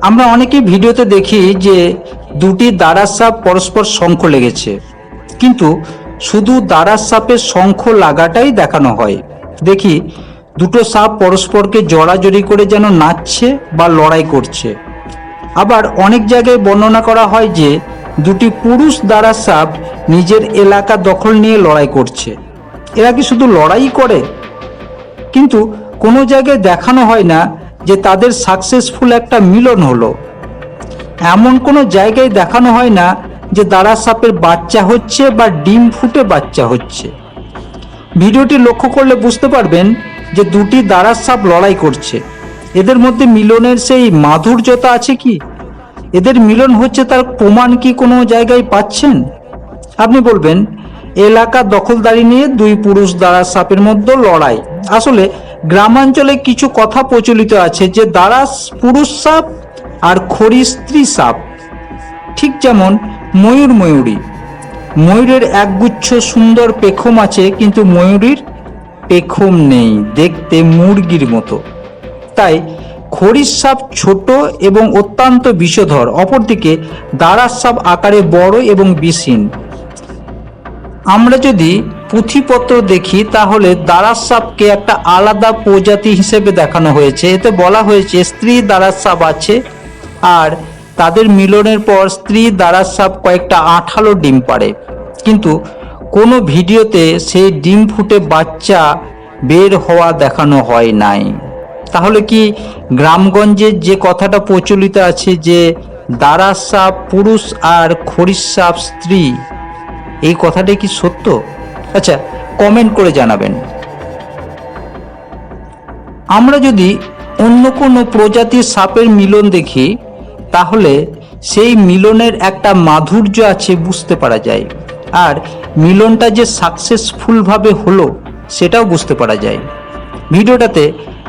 আমরা অনেকেই ভিডিওতে দেখি যে দুটি দাঁড়ার সাপ পরস্পর শঙ্খ লেগেছে, কিন্তু শুধু দাঁড়ার সাপের শঙ্খ লাগাটাই দেখানো হয়। দেখি দুটো সাপ পরস্পরকে জড়াজড়ি করে যেন নাচছে বা লড়াই করছে। আবার অনেক জায়গায় বর্ণনা করা হয় যে দুটি পুরুষ দাঁড়ার সাপ নিজের এলাকা দখল নিয়ে লড়াই করছে। এরা কি শুধু লড়াই করে? কিন্তু কোনো জায়গায় দেখানো হয় না যে তাদের সাকসেসফুল একটা মিলন হলো। এমন কোনো জায়গায় দেখানো হয় না যে দাঁড়ার সাপের বাচ্চা হচ্ছে বা ডিম ফুটে বাচ্চা হচ্ছে। ভিডিওটি লক্ষ্য করলে বুঝতে পারবেন যে দুটি দাঁড়ার সাপ লড়াই করছে। এদের মধ্যে মিলনের সেই মাধুর্যতা আছে কি? এদের মিলন হচ্ছে তার প্রমাণ কি কোনো জায়গায় পাচ্ছেন? আপনি বলবেন এলাকা দখলদারি নিয়ে দুই পুরুষ দাঁড়ার সাপের মধ্যে লড়াই। আসলে গ্রামাঞ্চলে কিছু কথা প্রচলিত আছে যে দাঁড়াস পুরুষ সাপ আর খড়ি স্ত্রী সাপ। ঠিক যেমন ময়ূরী, ময়ূরের একগুচ্ছ সুন্দর পেখম আছে, কিন্তু ময়ূরীর পেখম নেই, দেখতে মুরগির মতো। তাই খড়ির সাপ ছোট এবং অত্যন্ত বিষধর, অপরদিকে দাঁড়ার সাপ আকারে বড় এবং বিষহীন। আমরা যদি পুঁথিপত্র দেখি তাহলে দাঁড়ার সাপকে একটা আলাদা প্রজাতি হিসেবে দেখানো হয়েছে। এতে বলা হয়েছে স্ত্রী দাঁড়ার সাপ আছে, আর তাদের মিলনের পর স্ত্রী দাঁড়ার সাপ কয়েকটা আঠালো ডিম পাড়ে, কিন্তু কোনো ভিডিওতে সেই ডিম ফুটে বাচ্চা বের হওয়া দেখানো হয় নাই। তাহলে কি গ্রামগঞ্জের যে কথাটা প্রচলিত আছে যে দাঁড়ার সাপ পুরুষ আর খড়ির সাপ স্ত্রী, এই কথাটাই কি সত্য? আচ্ছা, কমেন্ট করে জানাবেন। আমরা যদি অন্য কোনো প্রজাতির সাপের মিলন দেখি তাহলে সেই মিলনের একটা মাধুর্য আছে বুঝতে পারা যায়, আর মিলনটা যে সাকসেসফুলভাবে হলো সেটাও বুঝতে পারা যায়। ভিডিওটাতে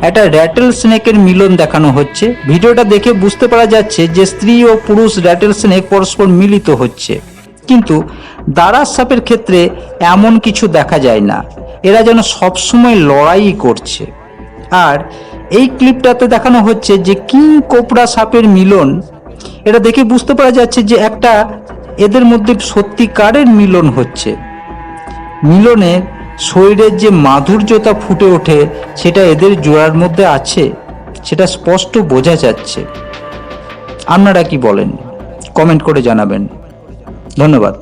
একটা র্যাটেল স্নেকের মিলন দেখানো হচ্ছে। ভিডিওটা দেখে বুঝতে পারা যাচ্ছে যে স্ত্রী ও পুরুষ র্যাটেল স্নেক পরস্পর মিলিত হচ্ছে, কিন্তু দাঁড়ার সাপের ক্ষেত্রে এমন কিছু দেখা যায় না। এরা যেন সবসময় লড়াই করছে। আর এই ক্লিপটাতে দেখানো হচ্ছে যে কিং কোবরা সাপের মিলন। এটা দেখে বুঝতে পারা যাচ্ছে যে একটা এদের মধ্যে সত্যিকারের মিলন হচ্ছে। মিলনের শরীরের যে মাধুর্যতা ফুটে ওঠে সেটা এদের জোড়ার মধ্যে আছে, সেটা স্পষ্ট বোঝা যাচ্ছে। আপনারা কি বলেন? কমেন্ট করে জানাবেন। ধন্যবাদ।